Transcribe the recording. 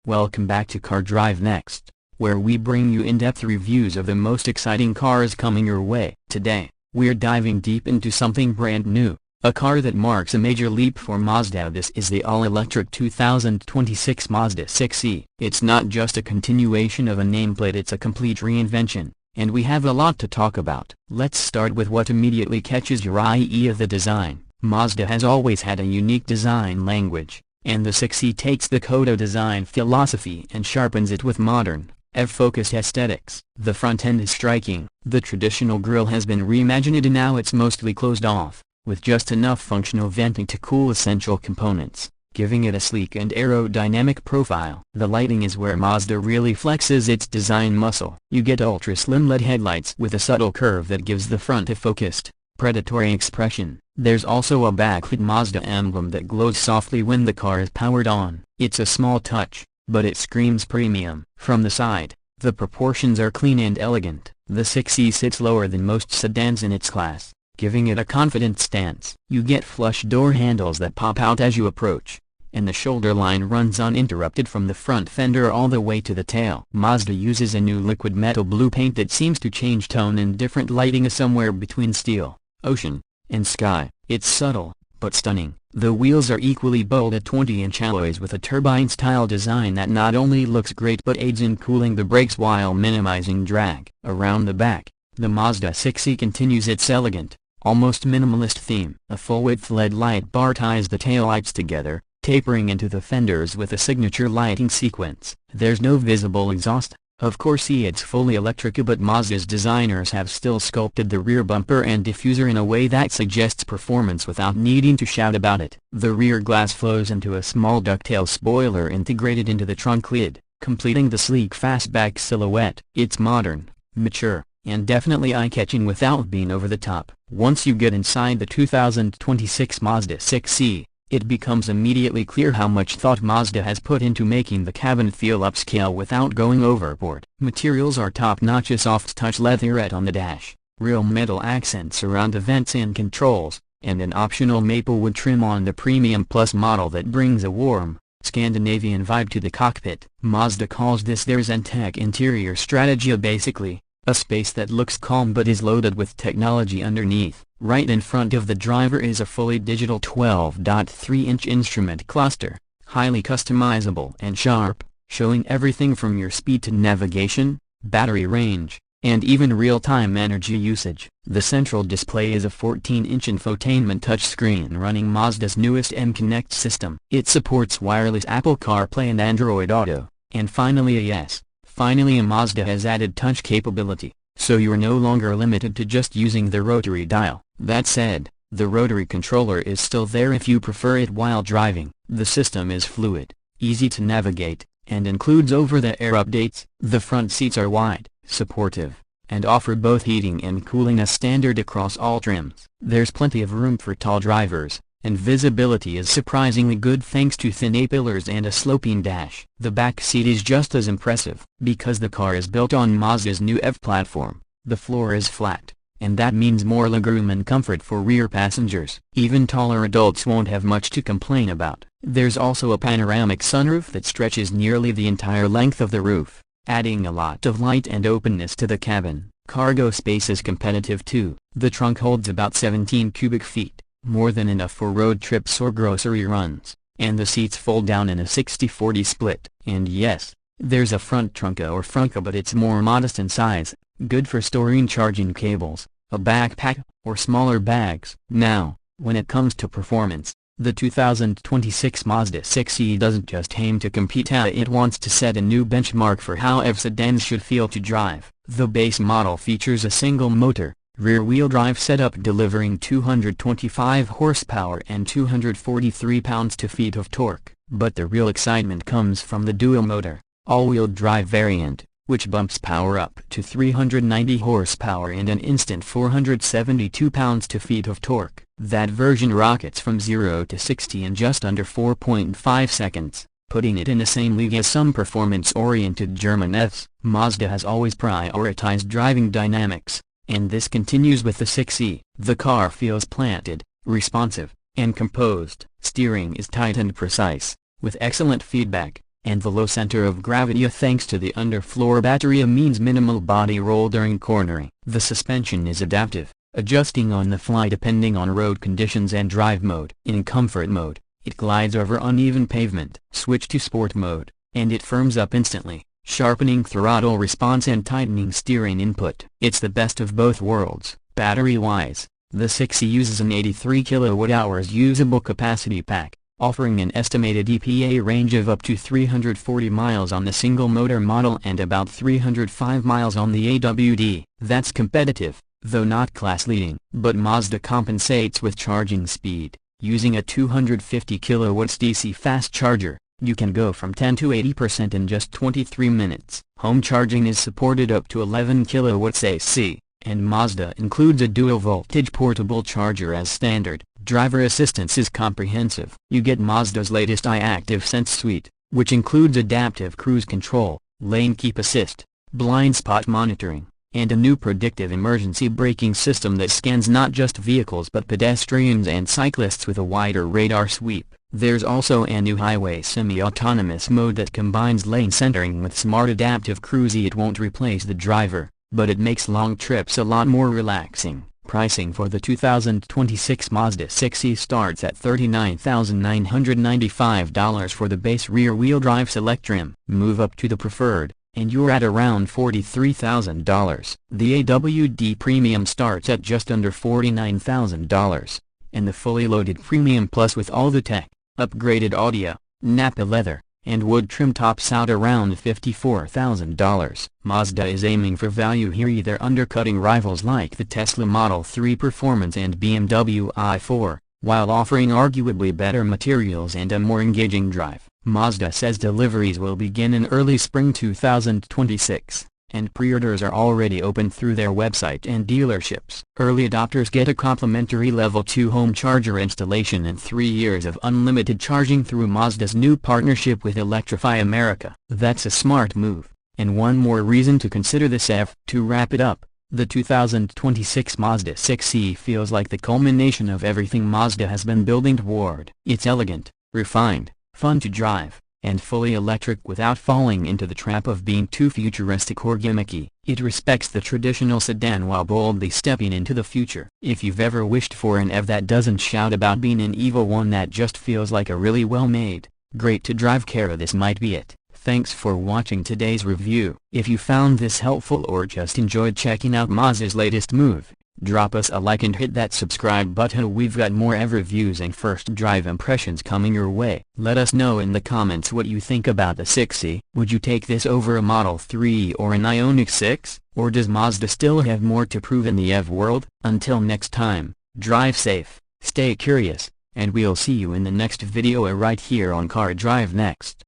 Welcome back to Car Drive Next, where we bring you in-depth reviews of the most exciting cars coming your way. Today, we're diving deep into something brand new, a car that marks a major leap for Mazda. This is the all-electric 2026 Mazda 6e. It's not just a continuation of a nameplate, it's a complete reinvention, and we have a lot to talk about. Let's start with what immediately catches your eye: the design. Mazda has always had a unique design language, and the 6e takes the Kodo design philosophy and sharpens it with modern, EV-focused aesthetics. The front end is striking. The traditional grille has been reimagined and now it's mostly closed off, with just enough functional venting to cool essential components, giving it a sleek and aerodynamic profile. The lighting is where Mazda really flexes its design muscle. You get ultra-slim LED headlights with a subtle curve that gives the front a focused, predatory expression. There's also a backlit Mazda emblem that glows softly when the car is powered on. It's a small touch, but it screams premium. From the side, the proportions are clean and elegant. The 6e sits lower than most sedans in its class, giving it a confident stance. You get flush door handles that pop out as you approach, and the shoulder line runs uninterrupted from the front fender all the way to the tail. Mazda uses a new liquid metal blue paint that seems to change tone in different lighting, somewhere between steel, ocean, and sky. It's subtle, but stunning. The wheels are equally bold at 20-inch alloys with a turbine-style design that not only looks great but aids in cooling the brakes while minimizing drag. Around the back, the Mazda 6e continues its elegant, almost minimalist theme. A full-width LED light bar ties the taillights together, tapering into the fenders with a signature lighting sequence. There's no visible exhaust. Of course, it's fully electric, but Mazda's designers have still sculpted the rear bumper and diffuser in a way that suggests performance without needing to shout about it. The rear glass flows into a small ducktail spoiler integrated into the trunk lid, completing the sleek fastback silhouette. It's modern, mature, and definitely eye-catching without being over the top. Once you get inside the 2026 Mazda 6e, it becomes immediately clear how much thought Mazda has put into making the cabin feel upscale without going overboard. Materials are top-notch: a soft-touch leatherette on the dash, real metal accents around the vents and controls, and an optional maple wood trim on the Premium Plus model that brings a warm, Scandinavian vibe to the cockpit. Mazda calls this their Zen-Tech interior strategy, basically a space that looks calm but is loaded with technology underneath. Right in front of the driver is a fully digital 12.3-inch instrument cluster, highly customizable and sharp, showing everything from your speed to navigation, battery range, and even real-time energy usage. The central display is a 14-inch infotainment touchscreen running Mazda's newest M-Connect system. It supports wireless Apple CarPlay and Android Auto. And finally a Mazda has added touch capability, so you're no longer limited to just using the rotary dial. That said, the rotary controller is still there if you prefer it while driving. The system is fluid, easy to navigate, and includes over-the-air updates. The front seats are wide, supportive, and offer both heating and cooling as standard across all trims. There's plenty of room for tall drivers, and visibility is surprisingly good thanks to thin A-pillars and a sloping dash. The back seat is just as impressive. Because the car is built on Mazda's new EV platform, the floor is flat, and that means more legroom and comfort for rear passengers. Even taller adults won't have much to complain about. There's also a panoramic sunroof that stretches nearly the entire length of the roof, adding a lot of light and openness to the cabin. Cargo space is competitive too. The trunk holds about 17 cubic feet, more than enough for road trips or grocery runs, and the seats fold down in a 60-40 split. And yes, there's a front trunka or frunka, but it's more modest in size, good for storing charging cables, a backpack, or smaller bags. Now, when it comes to performance, the 2026 Mazda 6e doesn't just aim to compete, it wants to set a new benchmark for how EV sedans should feel to drive. The base model features a single-motor, rear-wheel drive setup delivering 225 horsepower and 243 pounds-feet of torque. But the real excitement comes from the dual-motor, all-wheel drive variant, which bumps power up to 390 horsepower and an instant 472 pounds-feet of torque. That version rockets from 0 to 60 in just under 4.5 seconds, putting it in the same league as some performance-oriented German EVs. Mazda has always prioritized driving dynamics, and this continues with the 6e. The car feels planted, responsive, and composed. Steering is tight and precise, with excellent feedback, and the low center of gravity thanks to the underfloor battery means minimal body roll during cornering. The suspension is adaptive, adjusting on the fly depending on road conditions and drive mode. In comfort mode, it glides over uneven pavement. Switch to sport mode, and it firms up instantly, sharpening throttle response and tightening steering input. It's the best of both worlds. Battery-wise, the 6e uses an 83 kWh usable capacity pack, offering an estimated EPA range of up to 340 miles on the single-motor model and about 305 miles on the AWD. That's competitive, though not class-leading. But Mazda compensates with charging speed. Using a 250 kW DC fast charger, you can go from 10 to 80% in just 23 minutes. Home charging is supported up to 11 kW AC, and Mazda includes a dual-voltage portable charger as standard. Driver assistance is comprehensive. You get Mazda's latest iActive Sense suite, which includes adaptive cruise control, lane keep assist, blind spot monitoring, and a new predictive emergency braking system that scans not just vehicles but pedestrians and cyclists with a wider radar sweep. There's also a new highway semi-autonomous mode that combines lane centering with smart adaptive cruise. It won't replace the driver, but it makes long trips a lot more relaxing. Pricing for the 2026 Mazda 6e starts at $39,995 for the base rear-wheel drive Select trim. Move up to the Preferred, and you're at around $43,000. The AWD Premium starts at just under $49,000, and the fully loaded Premium Plus with all the tech, upgraded audio, Nappa leather, and wood trim tops out around $54,000. Mazda is aiming for value here, either undercutting rivals like the Tesla Model 3 Performance and BMW i4, while offering arguably better materials and a more engaging drive. Mazda says deliveries will begin in early spring 2026, and pre-orders are already open through their website and dealerships. Early adopters get a complimentary Level 2 home charger installation and 3 years of unlimited charging through Mazda's new partnership with Electrify America. That's a smart move, and one more reason to consider this EV. To wrap it up, the 2026 Mazda 6e feels like the culmination of everything Mazda has been building toward. It's elegant, refined, fun to drive, and fully electric without falling into the trap of being too futuristic or gimmicky. It respects the traditional sedan while boldly stepping into the future. If you've ever wished for an EV that doesn't shout about being an evil one that just feels like a really well-made, great-to-drive car, this might be it. Thanks for watching today's review. If you found this helpful or just enjoyed checking out Mazda's latest move, drop us a like and hit that subscribe button. We've got more EV reviews and first drive impressions coming your way. Let us know in the comments what you think about the 6e. Would you take this over a Model 3 or an Ioniq 6? Or does Mazda still have more to prove in the EV world? Until next time, drive safe, stay curious, and we'll see you in the next video right here on Car Drive Next.